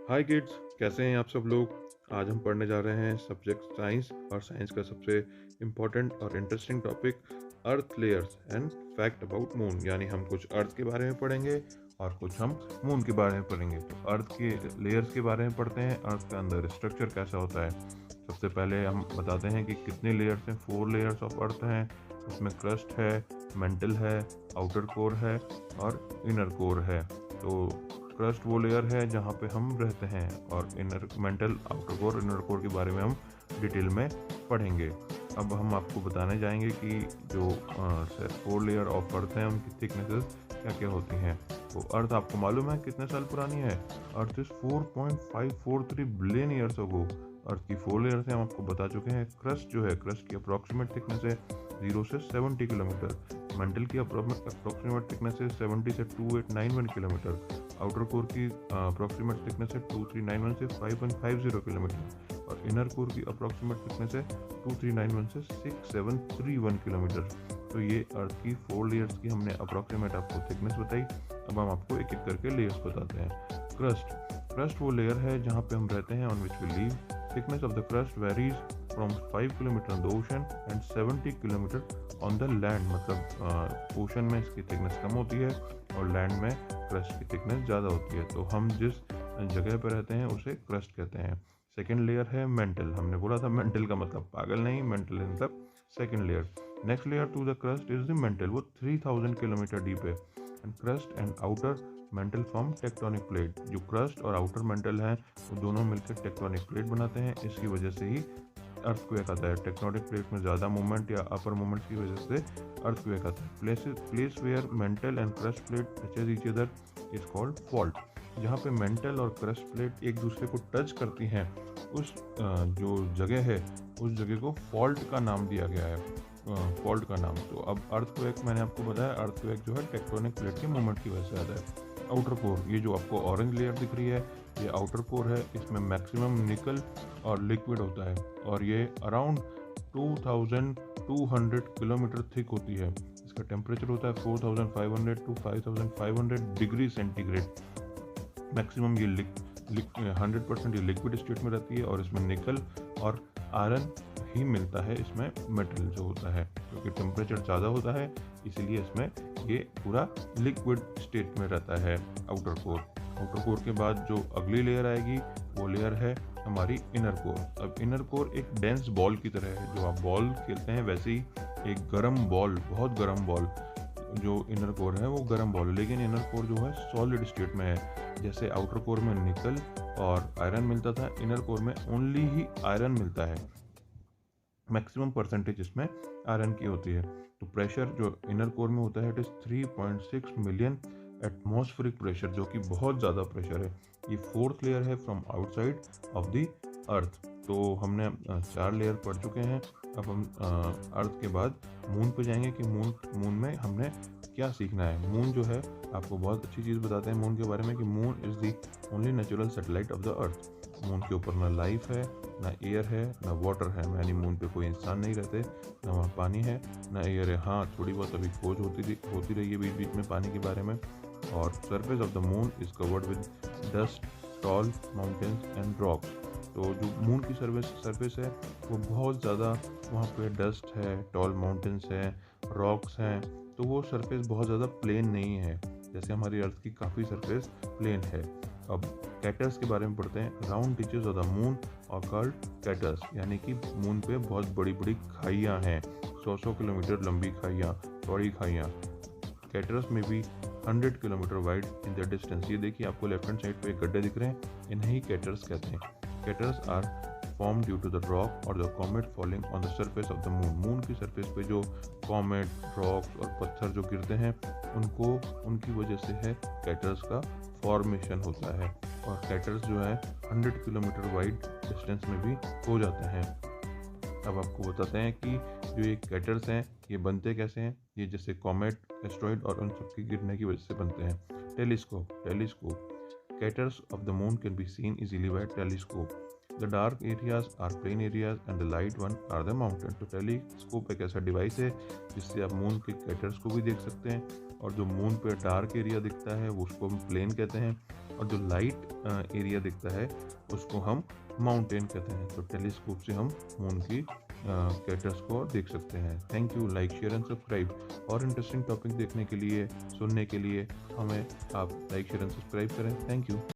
हाय kids, कैसे हैं आप सब लोग। आज हम पढ़ने जा रहे हैं सब्जेक्ट साइंस और साइंस का सबसे इम्पोर्टेंट और interesting topic earth layers and fact about moon. यानी हम कुछ अर्थ के बारे में पढ़ेंगे और कुछ हम मून के बारे में पढ़ेंगे। तो अर्थ के लेयर्स के बारे में पढ़ते हैं। अर्थ का अंदर स्ट्रक्चर कैसा होता है। सबसे पहले हम बताते हैं कि कितने लेयर्स हैं। 4 लेयर्स ऑफ अर्थ हैं। उसमें क्रस्ट है, मेंटल है, आउटर कोर है और इनर कोर है। तो क्रस्ट वो लेयर है जहाँ पे हम रहते हैं और inner mental outer core inner core के बारे में हम डिटेल में पढ़ेंगे। अब हम आपको बताने जाएंगे कि जो 4 लेयर ऑफ अर्थ हैं उनकी थिकनेसेस क्या क्या होती हैं। तो अर्थ आपको मालूम है कितने साल पुरानी है। Earth is 4.543 billion years ago. Earth की 4 लेयर्स हैं, हम आपको बता चुके हैं। क्रस्ट जो है, क्रस्ट की अप्रॉक्सीमेट थिकनेस है 0 से 70 किलोमीटर। मेंटल की अप्रॉक्सीमेट थिकनेस है 70 से 2891 किलोमीटर। आउटर कोर की अप्रॉक्सीमेट थिकनेस है 2391 से 5150 किलोमीटर और इनर कोर की अप्रॉक्सीमेट थिकनेस है 2391 से 6731 किलोमीटर। तो ये अर्थ की 4 लेयर्स की हमने अप्रॉक्सीमेट आपको थिकनेस बताई। अब हम आपको एक एक करके लेयर्स बताते हैं। क्रस्ट वो लेयर है जहाँ पे हम रहते हैं, on which we live. Thickness of the crust varies from 5 kilometre on the ocean and 70 kilometre on the land. मतलब ओशन में इसकी थिकनेस कम होती है और लैंड में क्रस्ट की थिकनेस ज़्यादा होती है। तो हम जिस जगह पर रहते हैं उसे क्रस्ट कहते हैं। सेकेंड लेयर है मेंटल। हमने बोला था मेंटल का मतलब पागल नहीं, मेंटल मतलब second layer. Next layer to the crust is the mantle, वो 3000 किलोमीटर डीप है। And crust and outer mantle form tectonic plate. जो क्रस्ट और आउटर मेंटल है वो दोनों मिलकर टेक्टोनिक प्लेट बनाते हैं। इसकी वजह से ही अर्थक्वेक आता है। टेक्टोनिक प्लेट में ज़्यादा मूवमेंट या अपर मूवमेंट की वजह से अर्थक्वेक आता है। Place where mantle and crust plate touches each other is called fault. जहाँ पे मेंटल और क्रस्ट प्लेट एक दूसरे को टच करती हैं, उस जो जगह है उस जगह को फॉल्ट का नाम दिया गया है। फॉल्ट का नाम। तो अब अर्थक्वेक मैंने आपको बताया, अर्थक्वेक जो है टेक्टोनिक प्लेट के मूवमेंट की वजह से आता है। आउटर कोर, ये जो आपको ऑरेंज लेयर दिख रही है ये आउटर कोर है। इसमें मैक्सिमम निकल और लिक्विड होता है और ये अराउंड 2200 किलोमीटर थिक होती है। इसका टेम्परेचर होता है 4500 टू 5500 डिग्री सेंटीग्रेड। मैक्सिमम ये 100% ये लिक्विड स्टेट में रहती है और इसमें निकल और आयरन ही मिलता है। इसमें मेटल जो होता है, क्योंकि टेम्परेचर ज़्यादा होता है इसीलिए इसमें ये पूरा लिक्विड स्टेट में रहता है आउटर कोर। आउटर कोर के बाद जो अगली लेयर आएगी वो लेयर है हमारी इनर कोर। अब इनर कोर एक डेंस बॉल की तरह है। जो आप बॉल खेलते हैं वैसे ही एक गर्म बॉल, बहुत गर्म बॉल, जो इनर कोर है वो गर्म बॉल है। लेकिन इनर कोर जो है सॉलिड स्टेट में है। जैसे आउटर कोर में निकल और आयरन मिलता था, इनर कोर में ओनली ही आयरन मिलता है। मैक्सिमम परसेंटेज इसमें आयरन की होती है। तो प्रेशर जो इनर कोर में होता है it is 3.6 million atmospheric pressure, जो कि बहुत ज़्यादा प्रेशर है। ये 4th लेयर है from outside of the earth. तो हमने 4 लेयर पढ़ चुके हैं। अब हम अर्थ के बाद मून पे जाएंगे कि मून में हमने क्या सीखना है। मून जो है, आपको बहुत अच्छी चीज़ बताते हैं मून के बारे में कि moon is the only natural satellite of the earth. Moon के ऊपर ना लाइफ है, ना एयर है, ना वाटर है। यानी मून पे कोई इंसान नहीं रहते, ना वहाँ पानी है, ना एयर है। हाँ, थोड़ी बहुत अभी खोज होती रही है बीच बीच में पानी के बारे में। और surface of the moon is covered with dust, tall mountains and rocks. तो जो मून की सरफेस है वो बहुत ज़्यादा, वहाँ पे डस्ट है, टॉल माउंटेन्स है, रॉक्स हैं। तो वो सरफेस बहुत ज़्यादा प्लेन नहीं है, जैसे हमारी अर्थ की काफ़ी सरफेस प्लेन है। अब कैटर्स के बारे में पढ़ते हैं। Round teaches of the moon और कॉल्ड कैटर्स, यानी कि मून पे बहुत बड़ी बड़ी खाइयाँ हैं, 100 किलोमीटर लंबी खाइयाँ, बड़ी खाइयाँ। कैटर्स में भी 100 kilometre wide in the distance. ये देखिए, आपको लेफ्ट हैंड साइड पे एक गड्ढे दिख रहे हैं, इन्हें ही कैटर्स कहते हैं। Craters are form due to the rock और the comet falling on the surface of the moon. Moon की सरफेस पे जो कॉमेट, रॉक्स और पत्थर जो गिरते हैं उनकी वजह से है कैटर्स का फॉर्मेशन होता है। और कैटर्स जो है 100 किलोमीटर वाइड डिस्टेंस में भी हो जाते हैं। अब आपको बताते हैं कि जो ये कैटर्स हैं ये बनते कैसे हैं। ये जैसे कॉमेट, एस्ट्रॉइड और उन सबके गिरने की वजह से बनते हैं। Telescope craters of the moon can be seen easily by telescope. The dark areas are plain areas and the light one are the mountain. तो टेलीस्कोप एक ऐसा डिवाइस है जिससे आप मून के कैटर्स को भी देख सकते हैं और जो मून पे डार्क एरिया दिखता है वो उसको हम प्लेन कहते हैं, और जो लाइट एरिया दिखता है उसको हम माउंटेन कहते हैं। तो टेलीस्कोप से हम मून की क्रेटर्स को देख सकते हैं। Thank you, like share and subscribe. और इंटरेस्टिंग टॉपिक देखने के लिए, सुनने के लिए हमें आप लाइक शेयर एंड सब्सक्राइब करें। Thank you.